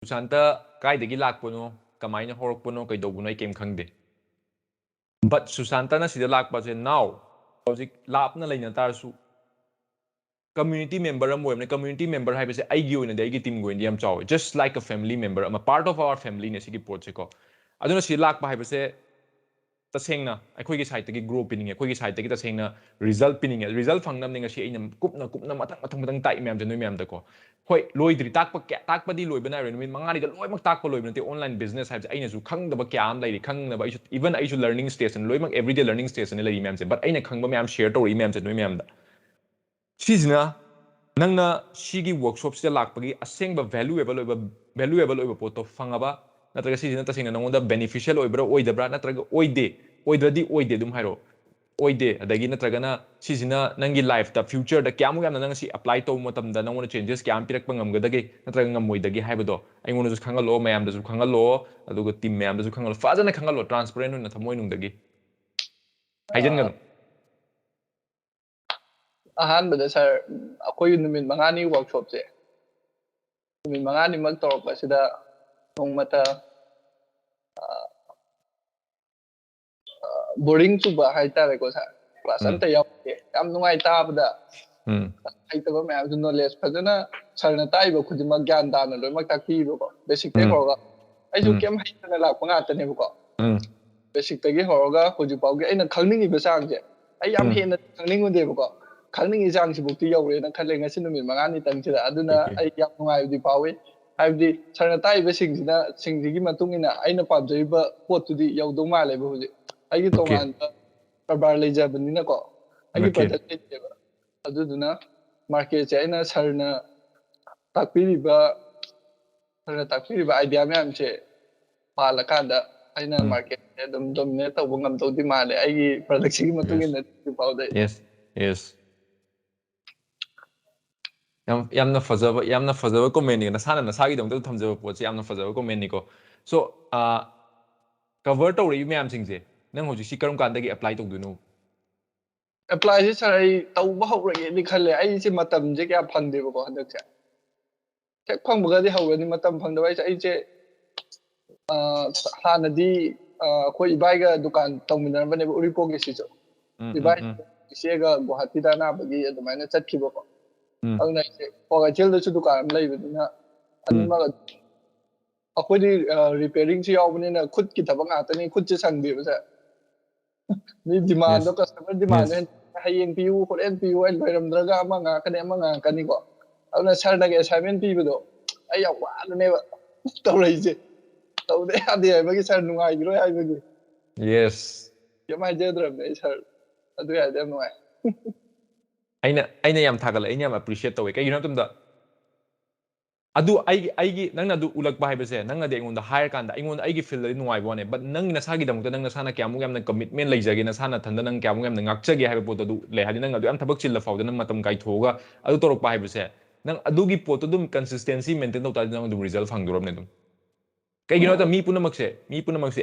Sushanta kaidagi lakpano, kamaina horokpano, kay dobuno ay kem khangde. But Sushanta na sida lakpa se now, hojik lap na laina tarsu community member am webne community member hai bese ai gi oina de ai gi team go indiam chaw just like a family member. I'm a part of our family ne sigi pot se ko. Aduna si lakpa hai bese tasengna akhoi gi side gi grow pining akhoi gi side gi tasengna result pining result fangnam ninga si aina kupna matang tai mem de noi mem da ko hoi loidri takpa di loibana re min mangani da loimak takpa loibana te online business hai aina su khangdaba kya am lai khangna ba even I should learning station loimak everyday learning station lai mem se but aina khangba mem share to mem se noi mem da sisina nangna sigi workshop se lakpagi asengba valuable oiba poto fangaba natraga sisina tasingna nangonda beneficial oibra oidabra natraga oidradi oide dum hairo oide adagi natragana sisina nangi life ta future da kyamu yamna nang si apply to matam da nangona changes kyam pirak pangam gadagi natraga ngamoidagi haibado aingona ju khangalo mayam da ju khangalo aduga team mayam da ju khangalo fazana khangalo transparent na thamoi nungdagi haijan gano ꯑꯍꯥꯟꯕꯗ ꯁꯥꯔ ꯑꯩꯈꯣꯏ ꯅꯨꯃꯤꯠ ꯃꯉꯥꯅꯤ ꯋꯥꯔꯛꯁꯣꯞꯁꯦ ꯅꯨꯃꯤꯠ ꯃꯉꯥꯅꯤꯃꯛ ꯇꯧꯔꯛꯄꯁꯤꯗ ꯅꯣꯡꯃꯇ boring ꯆꯨꯕ ꯍꯥꯏꯇꯥꯔꯦꯀꯣ ꯁꯥꯔ class ꯑꯝꯇ ꯌꯥꯎꯗꯦ ꯌꯥꯝ ꯅꯨꯡꯉꯥꯏ ꯇꯥꯕꯗ ꯍꯩꯇꯕ ꯃꯌꯥꯝꯁꯨ ꯅꯣꯂꯦꯖ ꯐꯖꯅ ꯁꯥꯔꯅ ꯇꯥꯛꯏꯕ ꯈꯨꯗꯤꯡꯃꯛ ꯒ꯭ꯌꯥꯟ ꯇꯥꯅ ꯂꯣꯏꯅꯃꯛ ꯇꯥꯛꯄꯤꯕꯀꯣ ꯕꯦꯁꯤꯛꯇꯒꯤ ꯍꯧꯔꯒ ꯑꯩꯁꯨ ꯀꯩꯝ ꯍꯩꯇꯅ ꯂꯥꯛꯄ ꯉꯥꯛꯇꯅꯦꯕꯀꯣ ꯕꯦꯁꯤꯛꯇꯒꯤ ꯍꯧꯔꯒ ꯍꯧꯖꯤꯛꯐꯥꯎꯒꯤ ꯑꯩꯅ ꯈꯪꯅꯤꯡꯉꯤꯕ ꯆꯥꯡꯁꯦ ꯑꯩ ꯌꯥꯝ ꯍꯦꯟꯅ ꯈꯪꯅꯤꯡꯉꯨꯗꯦꯕꯀꯣ ꯈꯪꯅꯤꯡꯉꯤ ꯆꯥꯡꯁꯤꯐꯥꯎꯗꯤ ꯌꯧꯔꯦꯅ ꯈꯜꯂꯦ ꯉꯁꯤ ꯅꯨꯃꯤꯠ ꯃꯉꯥꯅꯤꯇꯪꯁꯤꯗ ꯑꯗꯨꯅ ꯑꯩ ꯌꯥꯝ ꯅꯨꯡꯉꯥꯏꯕꯗꯤ ꯐꯥꯎꯏ ꯍꯥꯏꯕꯗꯤ ꯁꯥꯔꯅ ꯇꯥꯛꯏꯕꯁꯤꯡꯁꯤꯒꯤ ꯃꯇꯨꯡ ꯏꯟꯅ ꯑꯩꯅ ꯄꯥꯝꯖꯔꯤꯕ ꯄꯣꯠꯇꯨꯗꯤ ꯌꯧꯗꯧ ꯃꯥꯜꯂꯦꯕ ꯍꯧꯖꯤꯛ ꯑꯩꯒꯤ ꯇꯣꯉꯥꯟꯕ ꯀꯔꯕꯥꯔ ꯂꯩꯖꯕꯅꯤꯅꯀꯣ ꯑꯩꯒꯤ ꯄ꯭ꯔꯗꯛ ꯂꯩꯇꯦꯕ ꯑꯗꯨꯗꯨꯅ ꯃꯥꯔꯀꯦꯠꯁꯦ ꯑꯩꯅ ꯁꯥꯔꯅ ꯇꯥꯛꯄꯤꯔꯤꯕ ꯑꯥꯏꯗꯤꯌꯥ ꯃꯌꯥꯝꯁꯦ ꯄꯥꯜꯂꯀꯥꯟꯗ ꯑꯩꯅ ꯃꯥꯔꯀꯦꯠꯁꯦ ꯑꯗꯨꯝ ꯗꯣꯃꯤꯅꯦꯠ ꯇꯧꯕ ꯉꯝꯗꯧꯗꯤ ꯃꯥꯜꯂꯦ ꯑꯩꯒꯤ ꯄ꯭ꯔꯗꯛꯁꯤꯒꯤ ꯃꯇꯨꯡ ꯏꯟꯅ ꯍꯧꯖꯤꯛꯐꯥꯎꯗ yes yamna fazaba comment ni nasana nasagi dong to thamjaba pot se yamna fazaba comment ni ko so cover to ri myam sing se nang hoji si karam kan da gi apply to du no apply se sir ai tawba hawrage ni khalle ai se matam je kya phangde ba ko handak se tek phangba di hawrani matam phangda ai se hanadi khoi ibai ga dukan tawminar bane uripo gi si jo ibai isega guwahati da na bagi adumaina chatkhiba ko aduna se Pogatil da su dukan am leibadina anima akhoi repairing se yawbnina khut ki thabak ngatani khut se sangde ba sa ni demand do customer demand hayeng piu horen piu ai loiramdraga ama ngakani ko aduna sir na assignment pibado ai ya wadane ba tawraise tawde ade bagi sir nungai giro ai bagi yes yamai jedram ne sir adu ya dem nungai aina yam thagal aina yam appreciate tawe kai ginam tumda adu ai nangna du ulakba haibase nangna de ngonda hire kanda ingon ai gi feel lai nuai bone but nang nasagi damukta nang nasana kyamu yamna commitment leijage nasana thanda nang kyamu yamna ngakchage haiba pot adu le hadi nang adu yam thabak chilla fawda nang matam kai thoga adu torok pa haibase nang adu gi pot dum consistency maintain tawta nang dum result phangduram ne dum kai gino ta mi punamak se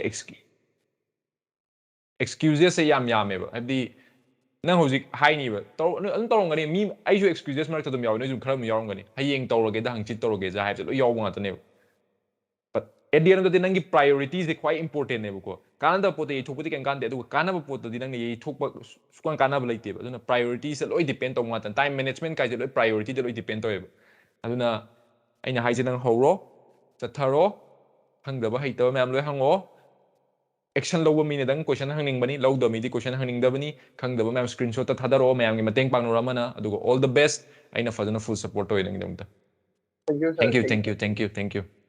excuses se yam ba hadi nang hoji haini ba torongani mi ai ju excuses mark tadum yaw ne ju kharam yawngani hayeng tawroge da hangchit tawroge ja haib lo yaw ngata ne but at the end of the day nangi priorities is quite important ne ko kanada pote thokpati kan kan de du kanaba pot di nang ye thokpa sukon kanaba leite ba aduna priorities loi depend to ngata time management kai loi priority de loi depend to ba aduna aina haije nang horo chatharo hangdaba haitaba mam loi hango action low mi ne dang question hangning bani low do mi di question hangning da bani khang da ba screenshot ta thadaro mayam gi mateng pangnora mana adugo all the best aina fazana full support to idang dam ta thank you sir thank you